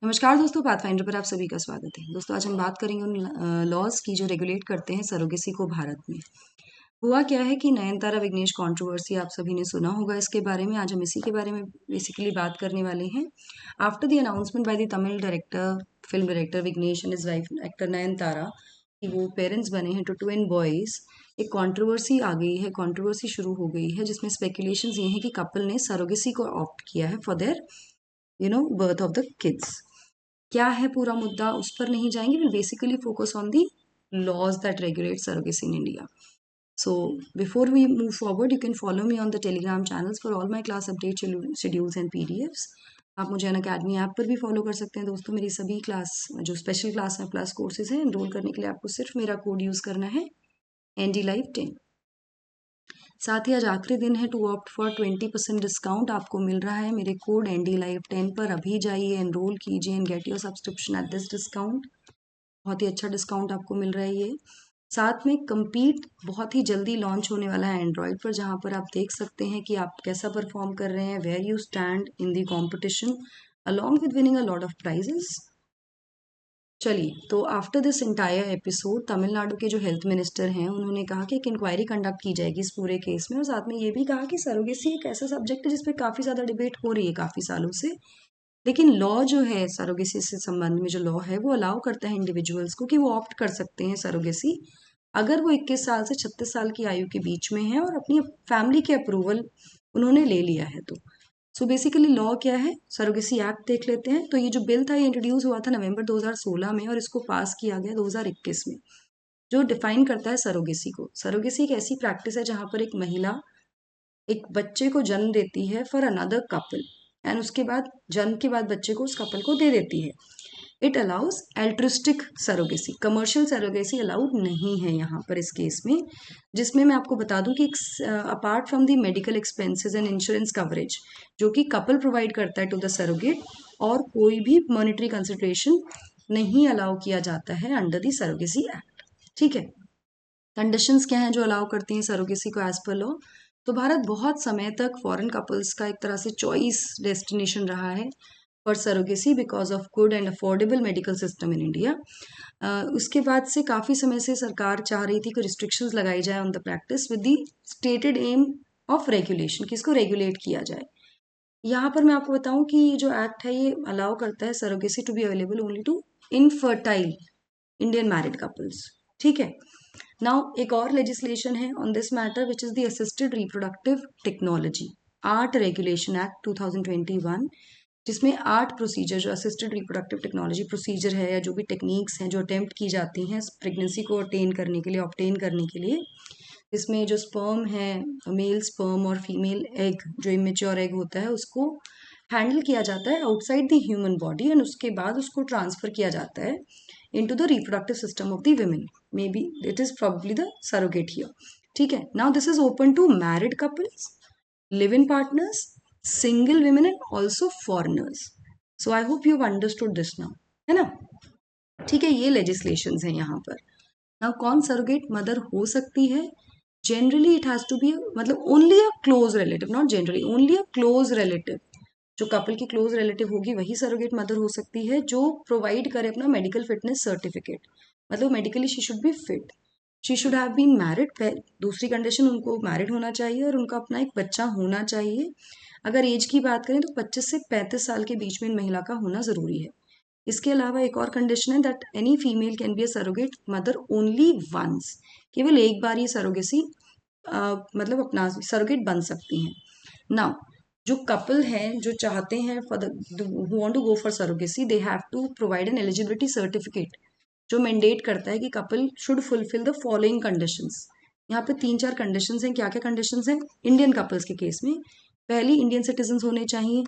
नमस्कार दोस्तों, पाथफाइंडर पर आप सभी का स्वागत है। दोस्तों, आज हम बात करेंगे उन लॉज की जो रेगुलेट करते हैं सरोगेसी को भारत में। हुआ क्या है कि नयनतारा विघ्नेश कंट्रोवर्सी आप सभी ने सुना होगा इसके बारे में। आज हम इसी के बारे में बेसिकली बात करने वाले हैं। After the announcement by the Tamil director, film director Vignesh and his wife actor Nayanthara कि वो पेरेंट्स बने हैं टू ट्विन बॉयज, एक कंट्रोवर्सी आ गई है, कंट्रोवर्सी शुरू हो गई है जिसमें स्पेकुलेशंस ये हैं कि कपल ने सरोगेसी को ऑप्ट किया है for their birth of the kids. क्या है पूरा मुद्दा, उस पर नहीं जाएंगे। Will basically focus on the laws that regulate surrogacy in India. So before we move forward, you can follow me on the Telegram channels for all my class update schedules and PDFs. आप मुझे Unacademy app पर भी follow कर सकते हैं दोस्तों। मेरी सभी क्लास जो स्पेशल क्लास है प्लस कोर्सेज हैं, एनरोल करने के लिए आपको सिर्फ मेरा कोड यूज़ करना है ND Live 10। साथ ही आज आखिरी दिन है टू ऑप्ट फॉर 20% डिस्काउंट आपको मिल रहा है मेरे कोड ND Live 10 पर। अभी जाइए, एनरोल कीजिए and get your subscription at this discount. बहुत ही अच्छा डिस्काउंट आपको मिल रहा है ये। साथ में कंपीट बहुत ही जल्दी लॉन्च होने वाला है एंड्रॉयड पर, जहां पर आप देख सकते हैं कि आप कैसा परफॉर्म कर रहे हैं, where you stand in the competition along with winning a lot of prizes. चलिए, तो after this entire episode Tamil Nadu के जो हेल्थ मिनिस्टर हैं उन्होंने कहा कि एक इंक्वायरी कंडक्ट की जाएगी इस पूरे केस में, और साथ में ये भी कहा कि सरोगेसी एक ऐसा सब्जेक्ट है जिसपे काफ़ी ज़्यादा डिबेट हो रही है काफ़ी सालों से। लेकिन लॉ जो है सरोगेसी से संबंध में, जो लॉ है वो अलाउ करता है इंडिविजुअल्स को कि वो ऑप्ट कर सकते हैं सरोगेसी अगर वो 21 साल से 36 साल की आयु के बीच में है और अपनी फैमिली के अप्रूवल उन्होंने ले लिया है। तो सो बेसिकली लॉ क्या है, सरोगेसी एक्ट देख लेते हैं। तो ये जो बिल था ये इंट्रोड्यूस हुआ था नवंबर 2016 में और इसको पास किया गया 2021 में, जो डिफाइन करता है सरोगेसी को। सरोगेसी एक ऐसी प्रैक्टिस है जहां पर एक महिला एक बच्चे को जन्म देती है फॉर अनदर कपल एंड उसके बाद जन्म के बाद बच्चे को उस कपल को दे देती है। It allows altruistic surrogacy, commercial surrogacy allowed नहीं है यहाँ पर इस केस में। जिसमें मैं आपको बता दूं कि apart from the medical expenses and insurance coverage जो कि कपल प्रोवाइड करता है टू द सरोगेट, और कोई भी मॉनिटरी कंसिडरेशन नहीं अलाउ किया जाता है अंडर द सरोगेसी एक्ट। ठीक है, कंडीशंस क्या हैं जो अलाउ करती हैं सरोगेसी को एज पर लॉ। तो भारत बहुत समय तक फॉरेन कपल्स का एक तरह से चॉइस डेस्टिनेशन रहा है for surrogacy because of good and affordable medical system in India. उसके बाद से काफ़ी समय से सरकार चाह रही थी कि रिस्ट्रिक्शंस लगाई जाए on the practice with the stated aim of regulation, कि इसको रेगुलेट किया जाए। यहाँ पर मैं आपको बताऊं कि ये जो एक्ट है ये अलाउ करता है surrogacy to be available only to infertile Indian married couples. ठीक है, नाउ एक और लेजिस्लेशन है on this matter which is the assisted reproductive technology ART regulation act 2021, जिसमें आर्ट प्रोसीजर, जो असिस्टेड रिप्रोडक्टिव टेक्नोलॉजी प्रोसीजर है या जो भी टेक्निक्स हैं जो अटेम्प्ट की जाती हैं प्रेगनेंसी को अटेन करने के लिए, ऑब्टेन करने के लिए, इसमें जो स्पर्म है, मेल स्पर्म और फीमेल एग, जो इमेच्योर एग होता है, उसको हैंडल किया जाता है outside the human body and उसके बाद उसको ट्रांसफर किया जाता है into the reproductive system of the women. Maybe it is probably the surrogate here. ठीक है, now this is open to married couples, live-in partners, single women and also foreigners. So I hope you've understood this now, है ना। ठीक है, ये legislations हैं यहाँ पर। now कौन surrogate mother हो सकती है? Generally it has to be मतलब only a close relative, not generally, only a close relative। जो कपल की क्लोज रिलेटिव होगी वही सरोगेट मदर हो सकती है, जो प्रोवाइड करे अपना मेडिकल फिटनेस सर्टिफिकेट। मतलब medically she should be fit, she should have been married. दूसरी कंडीशन, उनको मैरिड होना चाहिए और उनका अपना एक बच्चा होना चाहिए। अगर एज की बात करें तो 25 से 35 साल के बीच में इन महिला का होना ज़रूरी है। इसके अलावा एक और कंडीशन है that any female can be a surrogate mother only once, केवल एक बार ये सरोगेसी मतलब अपना सरोगेट बन सकती हैं। नाउ जो कपल हैं जो चाहते हैं for the who want to go for surrogacy, they have to provide an eligibility certificate जो मैंडेट करता है कि couple should fulfil the following conditions. यहाँ पे 3-4 कंडीशंस हैं। क्या क्या कंडीशंस हैं इंडियन कपल्स के केस में? पहली, इंडियन सिटीजन होने चाहिए।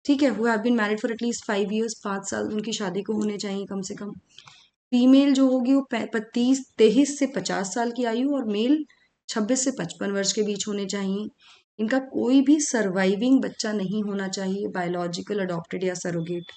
ठीक है, who have been married for at least 5 years, 5 साल उनकी शादी को होने चाहिए कम से कम। फीमेल जो होगी वो 23 से 50 साल की आयु, और मेल 26 से 55 वर्ष के बीच होने चाहिए। इनका कोई भी सर्वाइविंग बच्चा नहीं होना चाहिए, बायोलॉजिकल, अडॉप्टेड या सरोगेट।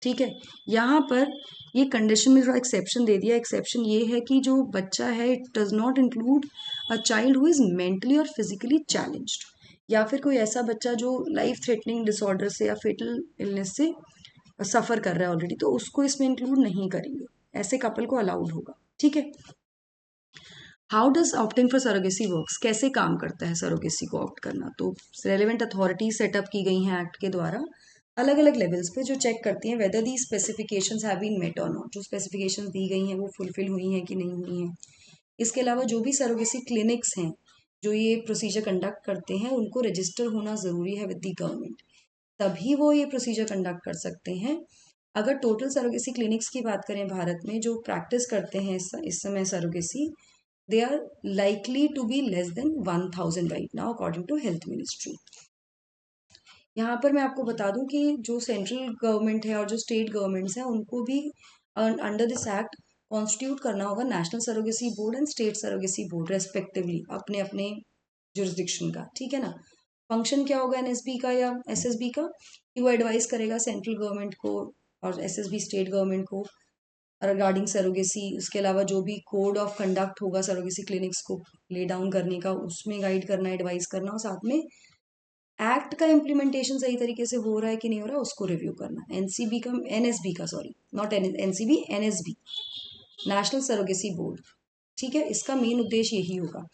ठीक है, यहाँ पर ये कंडीशन में जो एक्सेप्शन दे दिया, एक्सेप्शन ये है कि जो बच्चा है it does not include a child who is mentally और फिजिकली चैलेंज्ड, या फिर कोई ऐसा बच्चा जो लाइफ थ्रेटनिंग डिसऑर्डर से या फेटल इलनेस से सफ़र कर रहा है ऑलरेडी, तो उसको इसमें इंक्लूड नहीं करेंगे, ऐसे कपल को अलाउड होगा। ठीक है। How does opting for surrogacy works, कैसे काम करता है सरोगेसी को ऑप्ट करना? तो रेलेवेंट अथॉरिटी सेटअप की गई हैं एक्ट के द्वारा अलग अलग लेवल्स पे, जो चेक करती हैं whether the specifications have been met और नॉट, जो स्पेसिफिकेशंस दी गई हैं वो फुलफिल हुई हैं कि नहीं हुई हैं। इसके अलावा जो भी सरोगेसी क्लिनिक्स हैं जो ये प्रोसीजर कंडक्ट करते हैं, उनको रजिस्टर होना ज़रूरी है विद दी गवर्नमेंट, तभी वो ये प्रोसीजर कंडक्ट कर सकते हैं। अगर टोटल सरोगेसी क्लिनिक्स की बात करें भारत में जो प्रैक्टिस करते हैं इस समय surrogacy, they are likely to be less than 1000 right now according to health ministry। यहाँ पर मैं आपको बता दूं कि जो सेंट्रल गवर्नमेंट है और जो स्टेट गवर्नमेंट्स हैं उनको भी अंडर दिस एक्ट कॉन्स्टिट्यूट करना होगा national surrogacy board and state surrogacy board respectively, अपने अपने जुरिस्डिक्शन का। ठीक है ना। फंक्शन क्या होगा एनएसबी का या एसएसबी का, कि वो एडवाइस करेगा सेंट्रल गवर्नमेंट को और एसएसबी स्टेट गवर्नमेंट को रिगार्डिंग सरोगेसी। उसके अलावा जो भी कोड ऑफ कंडक्ट होगा सरोगेसी क्लिनिक्स को ले डाउन करने का, उसमें गाइड करना, एडवाइस करना, और साथ में एक्ट का इम्प्लीमेंटेशन सही तरीके से हो रहा है कि नहीं हो रहा है उसको रिव्यू करना। एनसीबी का, एनएसबी का, sorry not NCB, NSB, national surrogacy board. ठीक है, इसका मेन उद्देश्य यही होगा।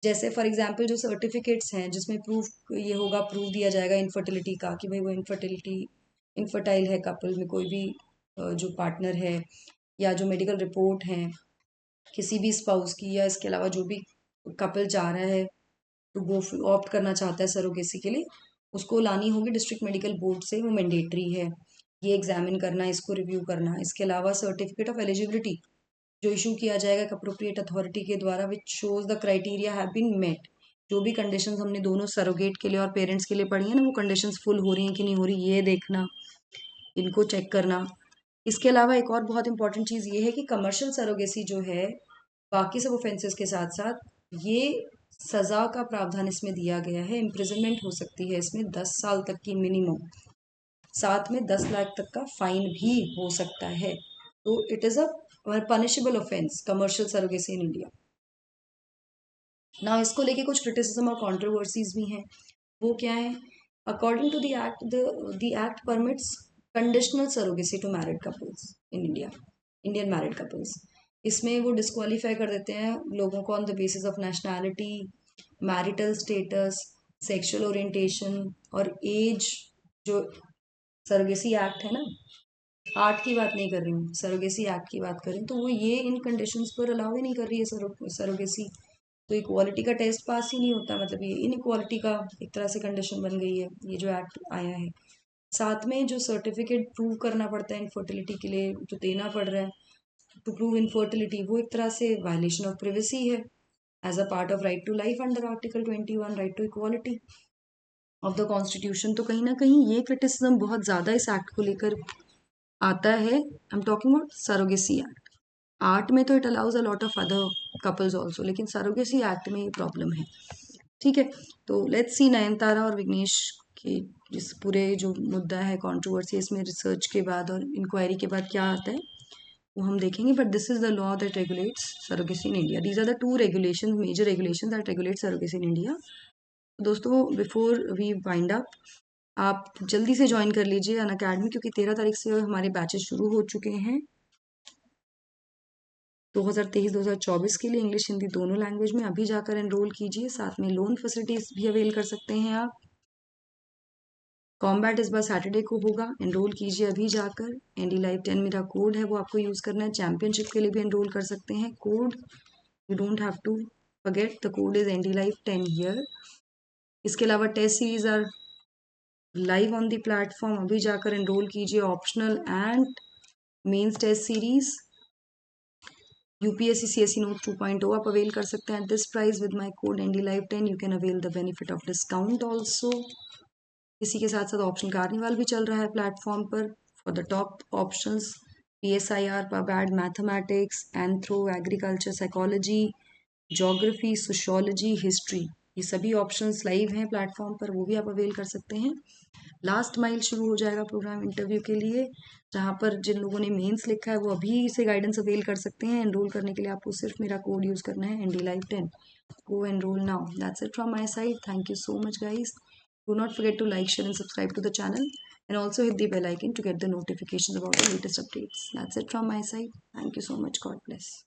जैसे फॉर एग्जांपल जो सर्टिफिकेट्स हैं जिसमें प्रूफ ये होगा, प्रूफ दिया जाएगा इनफर्टिलिटी का, कि भाई वो इनफर्टाइल है कपल में, कोई भी जो पार्टनर है, या जो मेडिकल रिपोर्ट है किसी भी स्पाउस की, या इसके अलावा जो भी कपल चाह रहा है तो वो ऑप्ट करना चाहता है सरोगेसी के लिए, उसको लानी होगी डिस्ट्रिक्ट मेडिकल बोर्ड से, वो मैंडेटरी है ये एग्जामिन करना, इसको रिव्यू करना। इसके अलावा सर्टिफिकेट ऑफ एलिजिबिलिटी जो इशू किया जाएगा एक अप्रोप्रिएट अथॉरिटी के द्वारा, which shows the criteria have been met. जो भी कंडीशंस हमने दोनों सरोगेट के लिए और पेरेंट्स के लिए पढ़ी है ना, वो कंडीशंस फुल हो रही हैं कि नहीं हो रही, ये देखना, इनको चेक करना। इसके अलावा एक और बहुत इंपॉर्टेंट चीज़ ये है कि कमर्शियल सरोगेसी जो है बाकी सब ऑफेंसेस के साथ साथ ये सज़ा का प्रावधान इसमें दिया गया है। इम्प्रिजनमेंट हो सकती है इसमें 10 साल तक की मिनिमम, साथ में 10 लाख तक का फाइन भी हो सकता है। तो it is a punishable offence commercial surrogacy in India ना। इसको लेके कुछ क्रिटिसिज्म और कंट्रोवर्सीज भी हैं। वो क्या है? According to the act, the act permits conditional surrogacy to married couples in India, Indian married couples. इसमें वो डिस्क्वालीफाई कर देते हैं लोगों को on the basis of nationality, marital status, sexual orientation और एज। जो सरोगेसी एक्ट है ना, आर्ट की बात नहीं कर रही हूँ, सरोगेसी एक्ट की बात करें तो वो ये इन कंडीशंस पर अलाउ ही नहीं कर रही है सरोगेसी। तो इक्वालिटी का टेस्ट पास ही नहीं होता, मतलब ये इनइक्वालिटी का एक तरह से कंडीशन बन गई है ये जो एक्ट आया है। साथ में जो सर्टिफिकेट प्रूव करना पड़ता है इनफर्टिलिटी के लिए, जो देना पड़ रहा है टू प्रूव इनफर्टिलिटी, वो एक तरह से वायलेशन ऑफ प्रिवेसी है as a part of right to life under article 21 right to equality of the constitution. तो कहीं ना कहीं ये क्रिटिसिज्म बहुत ज़्यादा इस एक्ट को लेकर आता है। I am talking about surrogacy act. Art में तो it allows a lot of other couples also, लेकिन सरोगेसी एक्ट में ये प्रॉब्लम है। ठीक है, तो लेट्स सी नयनतारा और विघ्नेश के इस पूरे जो मुद्दा है कंट्रोवर्सी, इसमें रिसर्च के बाद और इंक्वायरी के बाद क्या आता है वो हम देखेंगे। But this is the law that regulates surrogacy in India. These are the two regulation, major regulation that regulate surrogacy in India. दोस्तों बिफोर वी वाइंड अप, आप जल्दी से ज्वाइन कर लीजिए अनअकैडमी, क्योंकि 13 तारीख से हमारे बैचेस शुरू हो चुके हैं 2023-2024 के लिए, इंग्लिश हिंदी दोनों लैंग्वेज में। अभी जाकर एनरोल कीजिए, साथ में लोन फैसिलिटीज भी अवेल कर सकते हैं आप। कॉम्बैट इस बार सैटरडे को होगा, एनरोल कीजिए अभी जाकर। एनडी लाइव 10 मेरा कोड है, वो आपको यूज़ करना है। चैंपियनशिप के लिए भी एनरोल कर सकते हैं, code you don't have to forget, the code is ND live 10 here. इसके अलावा test series are live on the platform, अभी जाकर एनरोल कीजिए। Optional and mains test series UPSC CSC note 2.0 आप अवेल कर सकते हैं at this price with my code ND live 10। You can avail the benefit of discount also. इसी के साथ साथ ऑप्शन कार्निवाल भी चल रहा है प्लेटफॉर्म पर for the top options, PSIR, pub ad, mathematics, anthro, agriculture, psychology, geography, sociology, history, ये सभी ऑप्शंस लाइव हैं प्लेटफॉर्म पर, वो भी आप अवेल कर सकते हैं। लास्ट माइल शुरू हो जाएगा प्रोग्राम इंटरव्यू के लिए, जहाँ पर जिन लोगों ने मेंस लिखा है वो अभी से गाइडेंस अवेल कर सकते हैं। एनरोल करने के लिए आपको सिर्फ मेरा कोड यूज़ करना है ND live 10। Go enroll now. That's it from my side. Thank you so much, guys. Do not forget to like, share, and subscribe to the channel. and also hit the bell icon to get the notifications about the latest updates. That's it from my side. Thank you so much. God bless.